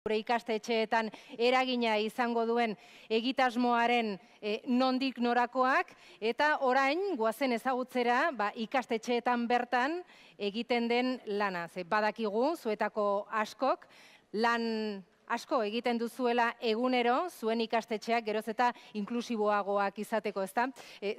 gure ikastetxeetan eragina izango duen egitasmoaren nondik norakoak, eta orain goazen ezagutzera ikastetxeetan bertan egiten den lana. Badakigu, zuetako askok, lan asko egiten duzuela egunero, zuen ikastetxeak geroz eta inklusiboagoak izateko, ezta?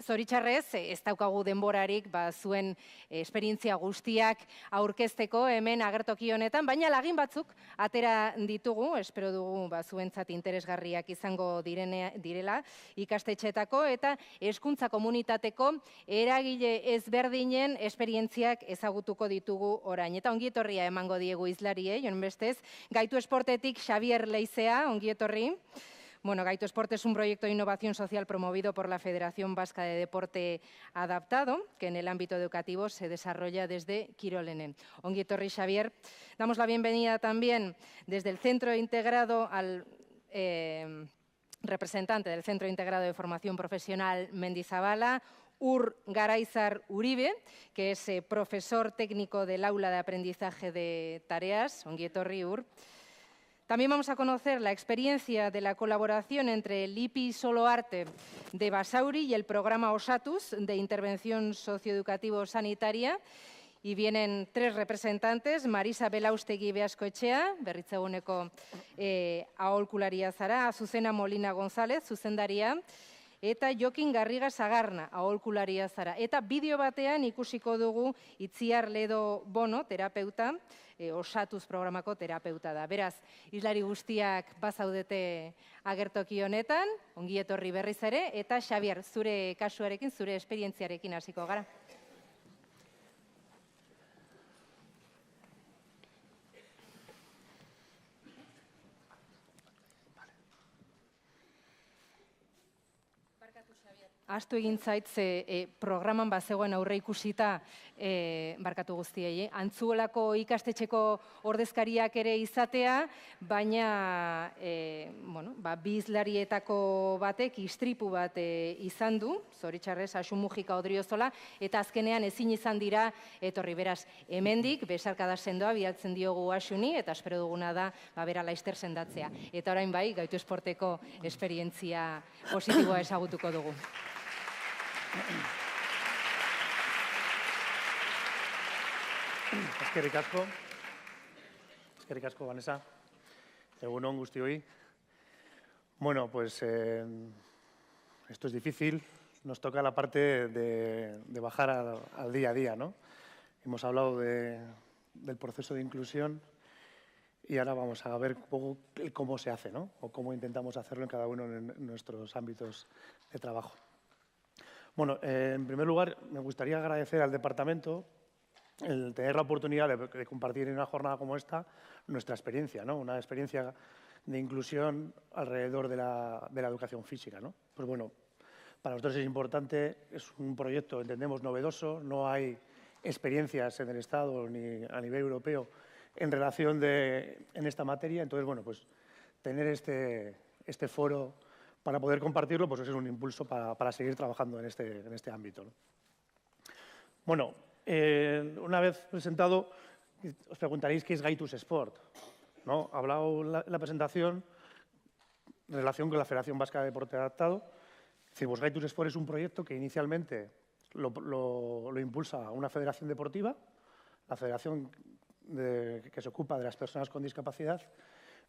Zoritxarrez, ez daukagu denborarik zuen esperientzia guztiak aurkezteko hemen agertoki honetan, baina lagin batzuk atera ditugu, espero dugu zuentzat interesgarriak izango direla ikastetxeetako eta hezkuntza komunitateko eragile ezberdinen esperientziak ezagutuko ditugu orain. Eta ongietorria emango diegu hizlariei, honbestez, Gaitu Esportetik Xavier Leizea, ongietorri. Bueno, Gaitu Sport es un proyecto de innovación social promovido por la Federación Vasca de Deporte Adaptado, que en el ámbito educativo se desarrolla desde Kirolene. Ongietorri, Xavier. Damos la bienvenida también desde el Centro Integrado al representante del Centro Integrado de Formación Profesional Mendizabala, Ur Garaizar Uribe, que es profesor técnico del Aula de Aprendizaje de Tareas. Ongietorri, Ur. También vamos a conocer la experiencia de la colaboración entre el IPI Soloarte de Basauri y el programa Osatus de Intervención Socioeducativo-Sanitaria. Y vienen tres representantes, Marisa Belaustegi Beaskoetxea, berritzeguneko aholkularia zara, Azucena Molina González, zuzendaria, eta Jokin Garriga Sagarna, aholkularia zara. Eta bideo batean ikusiko dugu Itziar Ledo Bono, terapeuta, Osatuz programako terapeuta da. Beraz, hizlari guztiak bazaudete agertoki honetan, ongi etorri berriz ere, eta Xavier, zure kasuarekin, zure esperientziarekin hasiko gara. Ahaztu egin zait, programan bazegoen aurre ikusita barkatu guztiei, Antzuolako ikastetxeko ordezkariak ere izatea, baina bi hizlarietako batek istripu bat izan du, zoritxarrez, Asu Mujika Odriozola, eta azkenean ezin izan dira etorri. Beraz, hemendik, besarkada sendoa bialtzen diogu Asuni, eta espero duguna da, bera laizter sendatzea. Eta orain bai, Gaitu Esporteko esperientzia positiboa ezagutuko dugu. Eskerrik asko, Vanessa. Egun on guztioi. Bueno, pues esto es difícil. Nos toca la parte de bajar al día a día, ¿no? Hemos hablado del proceso de inclusión y ahora vamos a ver un poco cómo se hace, ¿no? O cómo intentamos hacerlo en cada uno de nuestros ámbitos de trabajo. Bueno, en primer lugar, me gustaría agradecer al departamento el tener la oportunidad de compartir en una jornada como esta nuestra experiencia, ¿no? Una experiencia de inclusión alrededor de la educación física, ¿no? Pues bueno, para nosotros es importante, es un proyecto, entendemos, novedoso, no hay experiencias en el Estado ni a nivel europeo en relación en esta materia, entonces, bueno, pues tener este foro para poder compartirlo, pues es un impulso para seguir trabajando en este ámbito, ¿no? Bueno, una vez presentado, os preguntaréis qué es Gaitus Sport, ¿no? Ha hablado la presentación en relación con la Federación Vasca de Deporte Adaptado. Pues Gaitus Sport es un proyecto que inicialmente lo impulsa una federación deportiva, la federación que se ocupa de las personas con discapacidad,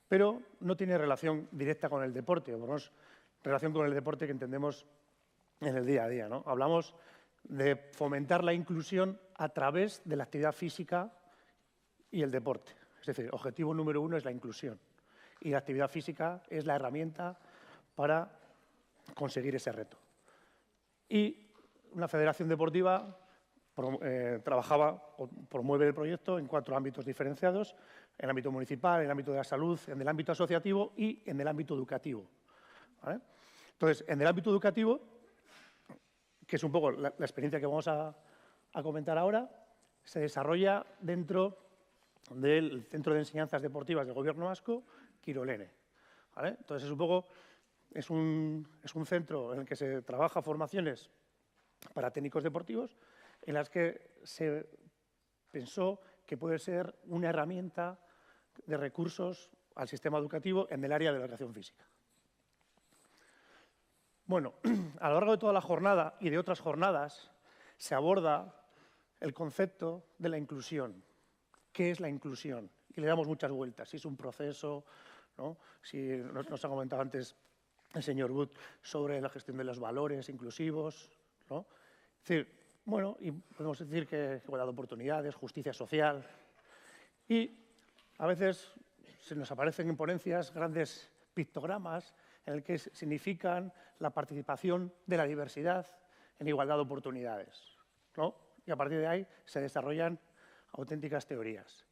pero no tiene relación directa con el deporte, o por lo menos relación con el deporte que entendemos en el día a día, ¿no? Hablamos de fomentar la inclusión a través de la actividad física y el deporte. Es decir, el objetivo número uno es la inclusión y la actividad física es la herramienta para conseguir ese reto. Y una federación deportiva promueve el proyecto en 4 ámbitos diferenciados: en el ámbito municipal, en el ámbito de la salud, en el ámbito asociativo y en el ámbito educativo, ¿vale? Entonces, en el ámbito educativo, que es un poco la experiencia que vamos a comentar ahora, se desarrolla dentro del Centro de Enseñanzas Deportivas del Gobierno vasco, Kirolene, ¿vale? Entonces, es un centro en el que se trabaja formaciones para técnicos deportivos, en las que se pensó que puede ser una herramienta de recursos al sistema educativo en el área de la educación física. Bueno, a lo largo de toda la jornada y de otras jornadas se aborda el concepto de la inclusión. ¿Qué es la inclusión? Y le damos muchas vueltas. Si es un proceso, ¿no? Si nos ha comentado antes el señor Wood sobre la gestión de los valores inclusivos, ¿no? Es decir, bueno, y podemos decir que igualdad de oportunidades, justicia social. Y a veces se nos aparecen en ponencias grandes pictogramas en el que significan la participación de la diversidad en igualdad de oportunidades, ¿no? Y a partir de ahí se desarrollan auténticas teorías.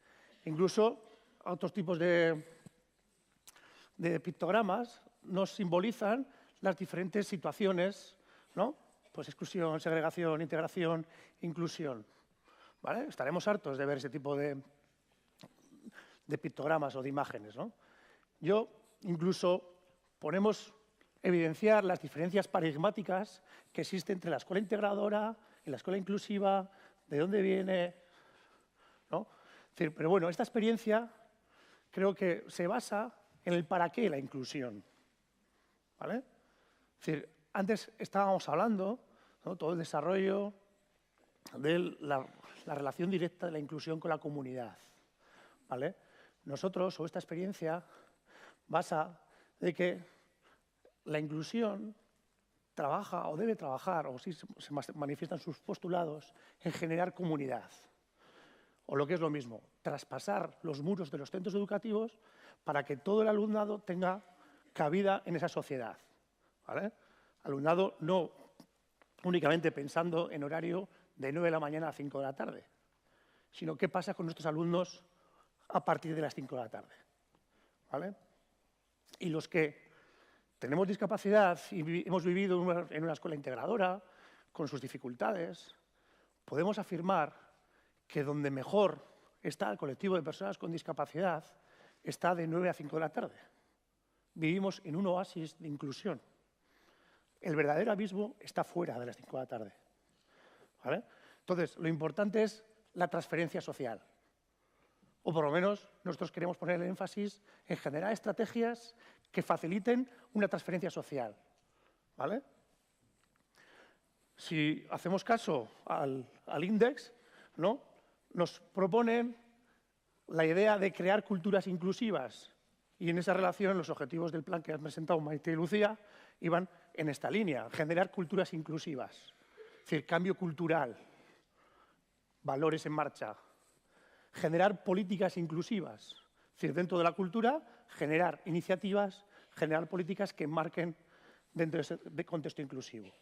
Incluso otros tipos de pictogramas nos simbolizan las diferentes situaciones, ¿no? Pues exclusión, segregación, integración, inclusión, ¿vale? Estaremos hartos de ver ese tipo de pictogramas o de imágenes, ¿no? Incluso ponemos evidenciar las diferencias paradigmáticas que existen entre la escuela integradora y la escuela inclusiva, de dónde viene, ¿no? Es decir, pero bueno, esta experiencia creo que se basa en el para qué la inclusión, ¿vale? Es decir, antes estábamos hablando, ¿no? Todo el desarrollo de la relación directa de la inclusión con la comunidad, ¿vale? Nosotros, o esta experiencia, basa de que la inclusión trabaja o debe trabajar, o sí se manifiestan sus postulados, en generar comunidad. O lo que es lo mismo, traspasar los muros de los centros educativos para que todo el alumnado tenga cabida en esa sociedad, ¿vale? Alumnado no únicamente pensando en horario de 9 de la mañana a 5 de la tarde, sino qué pasa con nuestros alumnos a partir de las 5 de la tarde, ¿vale? Y los que tenemos discapacidad y hemos vivido en una escuela integradora, con sus dificultades, podemos afirmar que donde mejor está el colectivo de personas con discapacidad está de 9 a 5 de la tarde. Vivimos en un oasis de inclusión. El verdadero abismo está fuera de las 5 de la tarde, ¿vale? Entonces, lo importante es la transferencia social. O por lo menos nosotros queremos poner el énfasis en generar estrategias que faciliten una transferencia social, ¿vale? Si hacemos caso al índice, ¿no? Nos proponen la idea de crear culturas inclusivas y en esa relación los objetivos del plan que han presentado Maite y Lucía iban en esta línea, generar culturas inclusivas, es decir, cambio cultural, valores en marcha, generar políticas inclusivas, es decir, dentro de la cultura, generar iniciativas, generar políticas que marquen dentro de ese contexto inclusivo.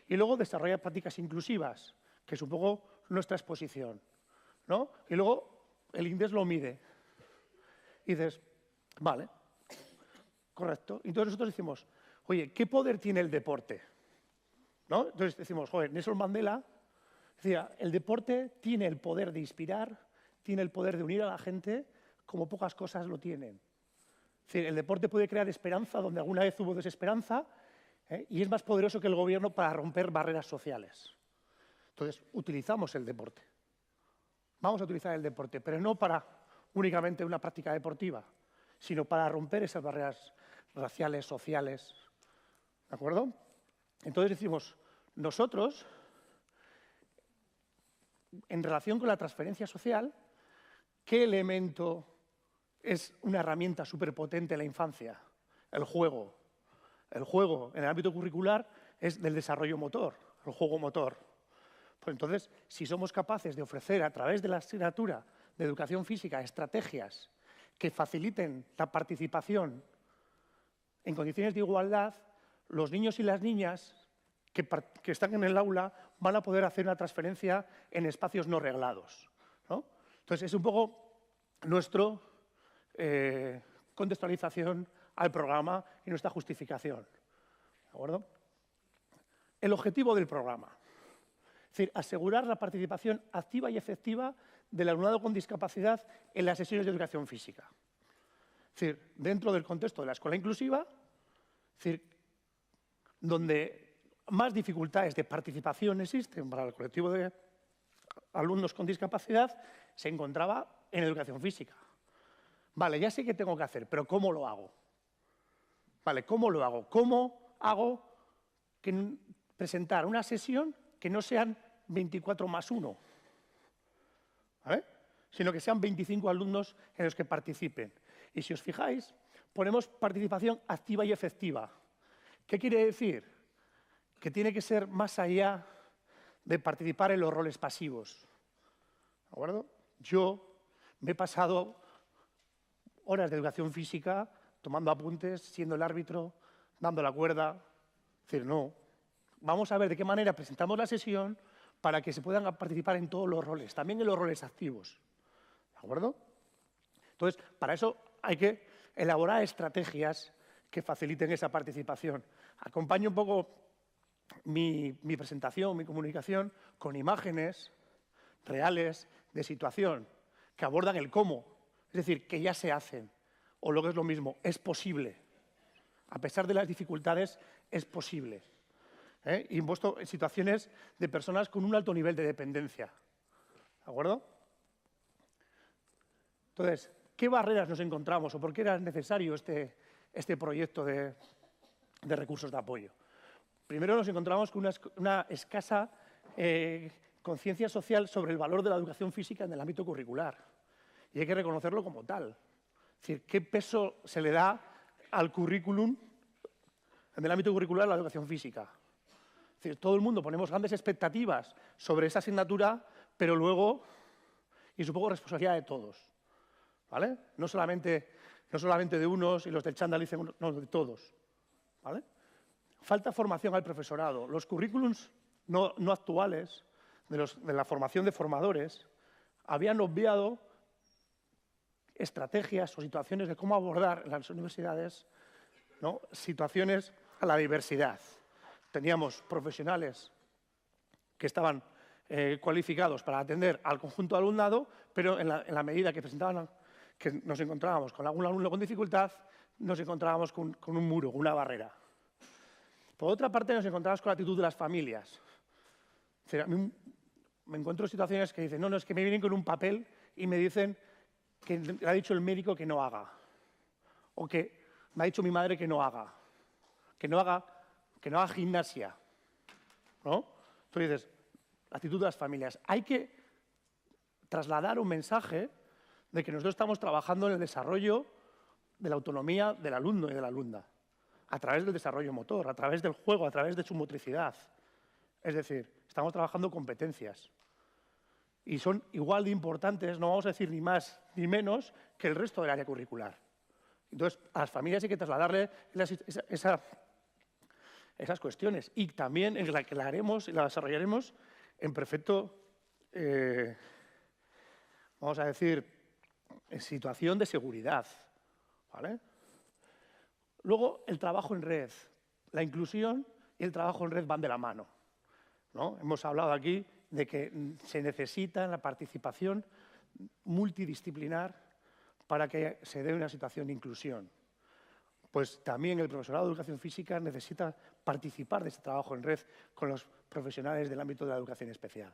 Y luego desarrollar prácticas inclusivas, que es un poco nuestra exposición, ¿no? Y luego el índice lo mide. Y dices, vale, correcto. Y entonces nosotros decimos, oye, ¿qué poder tiene el deporte? ¿No? Entonces decimos, joder, Nelson Mandela decía, el deporte tiene el poder de inspirar, tiene el poder de unir a la gente como pocas cosas lo tienen. Es decir, el deporte puede crear esperanza donde alguna vez hubo desesperanza, y es más poderoso que el gobierno para romper barreras sociales. Entonces, utilizamos el deporte. Vamos a utilizar el deporte, pero no para únicamente una práctica deportiva, sino para romper esas barreras raciales, sociales. ¿De acuerdo? Entonces decimos, nosotros, en relación con la transferencia social, ¿qué elemento es una herramienta superpotente en la infancia? El juego. El juego en el ámbito curricular es del desarrollo motor, el juego motor. Pues entonces, si somos capaces de ofrecer a través de la asignatura de educación física estrategias que faciliten la participación en condiciones de igualdad, los niños y las niñas que están en el aula van a poder hacer una transferencia en espacios no reglados, ¿no? Entonces, es un poco nuestra contextualización al programa y nuestra justificación. ¿De acuerdo? El objetivo del programa. Es decir, asegurar la participación activa y efectiva del alumnado con discapacidad en las sesiones de educación física. Es decir, dentro del contexto de la escuela inclusiva, es decir, donde más dificultades de participación existen para el colectivo de alumnos con discapacidad, se encontraba en educación física. Vale, ya sé qué tengo que hacer, pero ¿cómo lo hago? Vale, ¿cómo lo hago? ¿Cómo hago presentar una sesión que no sean 24 más 1? ¿Vale? Sino que sean 25 alumnos en los que participen. Y si os fijáis, ponemos participación activa y efectiva. ¿Qué quiere decir? Que tiene que ser más allá de participar en los roles pasivos. ¿De acuerdo? Yo me he pasado horas de educación física tomando apuntes, siendo el árbitro, dando la cuerda. Es decir, no. Vamos a ver de qué manera presentamos la sesión para que se puedan participar en todos los roles, también en los roles activos. ¿De acuerdo? Entonces, para eso hay que elaborar estrategias que faciliten esa participación. Acompaño un poco mi presentación, mi comunicación, con imágenes reales de situación que abordan el cómo, es decir, que ya se hacen, o lo que es lo mismo, es posible. A pesar de las dificultades, es posible. Y he puesto en situaciones de personas con un alto nivel de dependencia. ¿De acuerdo? Entonces, ¿qué barreras nos encontramos o por qué era necesario este proyecto de recursos de apoyo? Primero nos encontramos con una escasa conciencia social sobre el valor de la educación física en el ámbito curricular. Y hay que reconocerlo como tal. Es decir, ¿qué peso se le da al currículum en el ámbito curricular a la educación física? Es decir, todo el mundo ponemos grandes expectativas sobre esa asignatura, pero luego, y supongo responsabilidad de todos, ¿vale? No solamente de unos y los del chándal dicen, no, de todos, ¿vale? Falta formación al profesorado. Los currículums no actuales de la formación de formadores habían obviado estrategias o situaciones de cómo abordar en las universidades, ¿no?, situaciones a la diversidad. Teníamos profesionales que estaban cualificados para atender al conjunto de alumnado, pero en la medida que nos encontrábamos con algún alumno con dificultad, nos encontrábamos con un muro, una barrera. Por otra parte, nos encontramos con la actitud de las familias. O sea, a mí me encuentro en situaciones que dicen, no, es que me vienen con un papel y me dicen que le ha dicho el médico que no haga, o que me ha dicho mi madre que no haga gimnasia, ¿no? Entonces dices, la actitud de las familias. Hay que trasladar un mensaje de que nosotros estamos trabajando en el desarrollo de la autonomía del alumno y de la alumna, a través del desarrollo motor, a través del juego, a través de su motricidad. Es decir, estamos trabajando competencias. Y son igual de importantes, no vamos a decir ni más ni menos, que el resto del área curricular. Entonces, a las familias hay que trasladarle esas cuestiones. Y también en la que la haremos y la desarrollaremos en perfecto, vamos a decir, en situación de seguridad, ¿vale? Luego, el trabajo en red. La inclusión y el trabajo en red van de la mano, ¿no? Hemos hablado aquí de que se necesita la participación multidisciplinar para que se dé una situación de inclusión. Pues también el profesorado de educación física necesita participar de este trabajo en red con los profesionales del ámbito de la educación especial.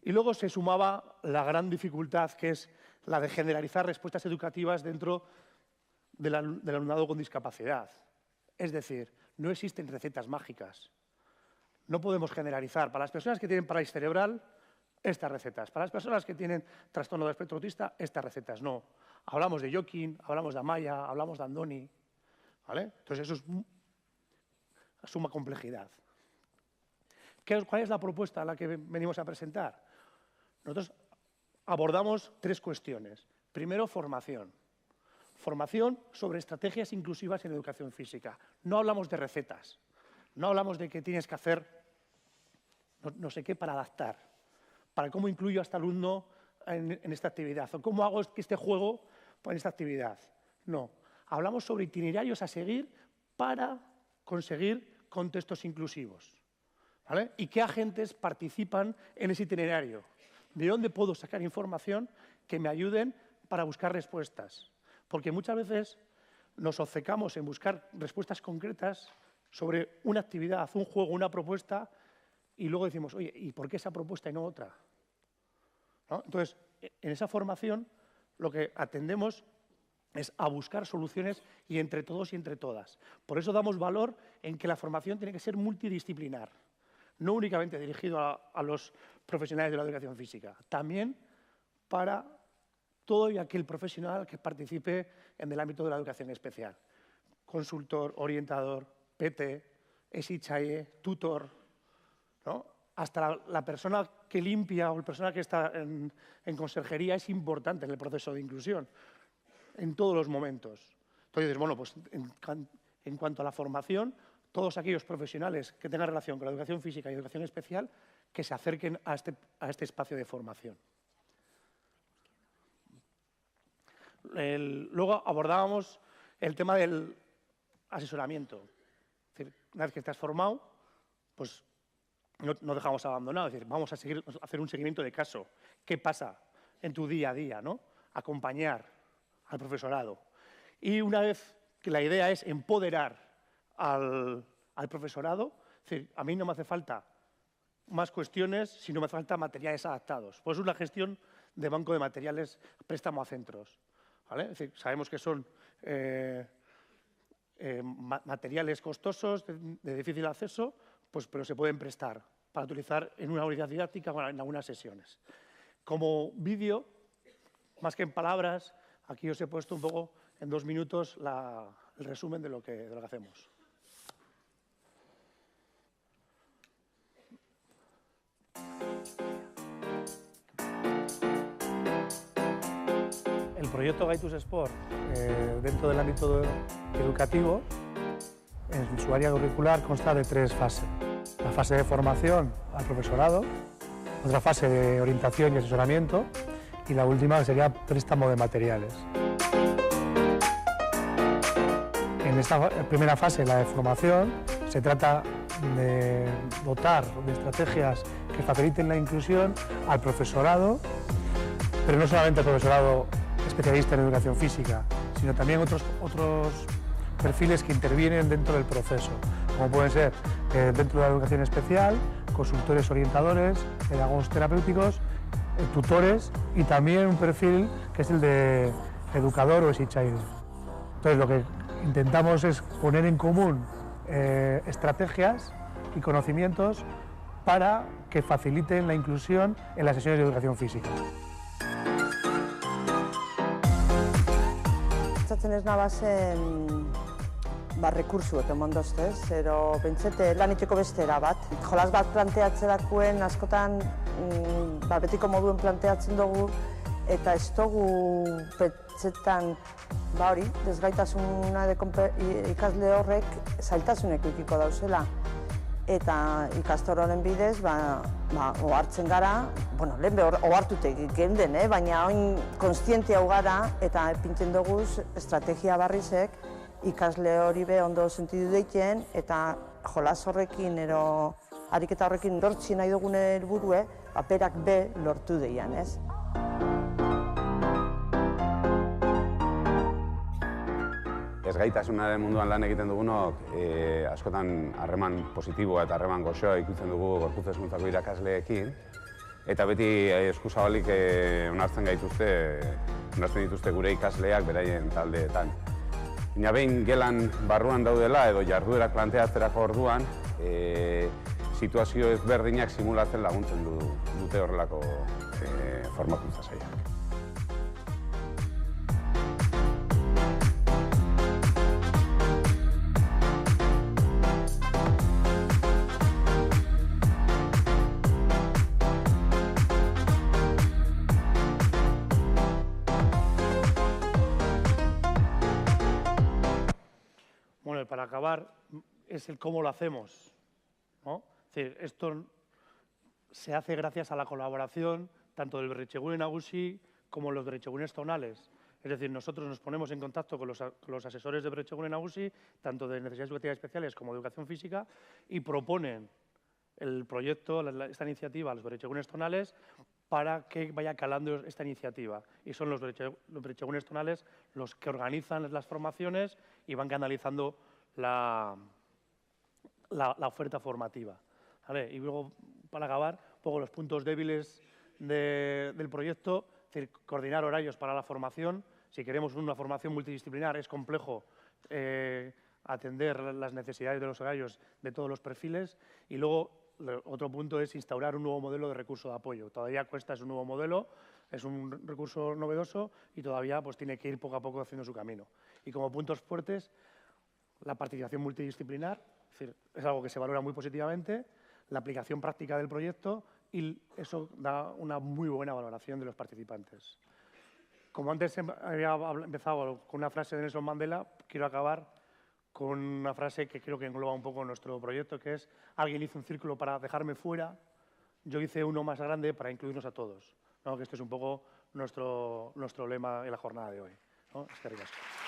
Y luego se sumaba la gran dificultad, que es la de generalizar respuestas educativas dentro del alumnado con discapacidad. Es decir, no existen recetas mágicas. No podemos generalizar. Para las personas que tienen parálisis cerebral, estas recetas. Para las personas que tienen trastorno del espectro autista, estas recetas no. Hablamos de Joaquín, hablamos de Amaya, hablamos de Andoni, ¿vale? Entonces, eso es suma complejidad. ¿Cuál es la propuesta a la que venimos a presentar? Nosotros abordamos tres cuestiones. Primero, formación. Formación sobre estrategias inclusivas en educación física. No hablamos de recetas. No hablamos de que tienes que hacer no sé qué para adaptar, para cómo incluyo a este alumno en esta actividad, o cómo hago que este juego en esta actividad. No, hablamos sobre itinerarios a seguir para conseguir contextos inclusivos, ¿vale? ¿Y qué agentes participan en ese itinerario? ¿De dónde puedo sacar información que me ayuden para buscar respuestas? Porque muchas veces nos obcecamos en buscar respuestas concretas sobre una actividad, un juego, una propuesta, y luego decimos, oye, ¿y por qué esa propuesta y no otra? ¿No? Entonces, en esa formación lo que atendemos es a buscar soluciones y entre todos y entre todas. Por eso damos valor en que la formación tiene que ser multidisciplinar, no únicamente dirigido a los profesionales de la educación física, también para todo y aquel profesional que participe en el ámbito de la educación especial. Consultor, orientador, PT, SICHAE, tutor, ¿no? Hasta la persona que limpia o la persona que está en conserjería es importante en el proceso de inclusión, en todos los momentos. Entonces, bueno, pues en cuanto a la formación, todos aquellos profesionales que tengan relación con la educación física y educación especial, que se acerquen a este espacio de formación. Luego abordábamos el tema del asesoramiento. Es decir, una vez que estás formado, pues no dejamos abandonado. Es decir, vamos a hacer un seguimiento de caso. ¿Qué pasa en tu día a día, ¿no? Acompañar al profesorado. Y una vez que la idea es empoderar al profesorado, es decir, a mí no me hace falta más cuestiones, sino me hace falta materiales adaptados. Pues es una gestión de banco de materiales, préstamo a centros, ¿vale? Es decir, sabemos que son materiales costosos, de difícil acceso, pues, pero se pueden prestar para utilizar en una unidad didáctica o en algunas sesiones. Como vídeo, más que en palabras, aquí os he puesto un poco en 2 minutos el resumen de lo que hacemos. El proyecto Gaitus Sport, dentro del ámbito educativo, en su área curricular consta de 3 fases. La fase de formación al profesorado, otra fase de orientación y asesoramiento y la última sería préstamo de materiales. En esta primera fase, la de formación, se trata de dotar de estrategias que faciliten la inclusión al profesorado, pero no solamente al profesorado especialista en educación física, sino también otros perfiles que intervienen dentro del proceso, como pueden ser dentro de la educación especial, consultores orientadores, pedagogos terapéuticos, tutores y también un perfil que es el de educador o SICHAE. Entonces lo que intentamos es poner en común estrategias y conocimientos para que faciliten la inclusión en las sesiones de educación física. Pentsatzen ez nabazen rekursuek emondoztez, zero pentsete lan itxeko beste era bat. Jolas bat planteatzerakoen askotan betiko moduen planteatzen dugu eta ez dugu pentsetan hori, desgaitasuna ikasle horrek zailtasunek ikiko dauzela. Eta ikastor honen bidez, ohartzen gara, lehen ohartutek geunden, baina oin kontziente hau gara eta pintzen dugu estrategia barrizek ikasle hori be ondo sentidu deiten eta jolas horrekin ero ariketa horrekin lortzi nahi dugun helburue, berak be lortu deian, ez? Ezgaitasunaren munduan lan egiten dugunok, askotan harreman positiboa eta harreman goxoa ikutzen dugu gorputz hezkuntzako irakasleekin, eta beti eskuzabalik onartzen dituzte gure ikasleak beraien taldeetan. Baina behin gelan barruan daudela edo jarduerak planteatzerako orduan, situazio ezberdinak simulatzen laguntzen dute horrelako formakuntza sailak. Bueno, para acabar, es el cómo lo hacemos, ¿no? Es decir, esto se hace gracias a la colaboración tanto del Berritzegune Nagusi como los Berritzegunes zonales. Es decir, nosotros nos ponemos en contacto con los asesores de Berritzegune Nagusi, tanto de necesidades educativas especiales como de educación física, y proponen el proyecto, esta iniciativa a los Berritzegunes zonales para que vaya calando esta iniciativa. Y son los Berritzegunes zonales los que organizan las formaciones y van canalizando la oferta formativa, ¿vale? Y luego, para acabar, un poco los puntos débiles del proyecto, es decir, coordinar horarios para la formación, Si queremos una formación multidisciplinar, es complejo atender las necesidades de los horarios de todos los perfiles. Y luego, otro punto es instaurar un nuevo modelo de recurso de apoyo. Todavía cuesta, es un nuevo modelo, es un recurso novedoso y todavía pues, tiene que ir poco a poco haciendo su camino. Y como puntos fuertes, la participación multidisciplinar, es decir, es algo que se valora muy positivamente, la aplicación práctica del proyecto y eso da una muy buena valoración de los participantes. Como antes había empezado con una frase de Nelson Mandela, quiero acabar con una frase que creo que engloba un poco nuestro proyecto, que es: alguien hizo un círculo para dejarme fuera, yo hice uno más grande para incluirnos a todos. ¿No? Que este es un poco nuestro lema en la jornada de hoy, ¿no? Eskerrik asko.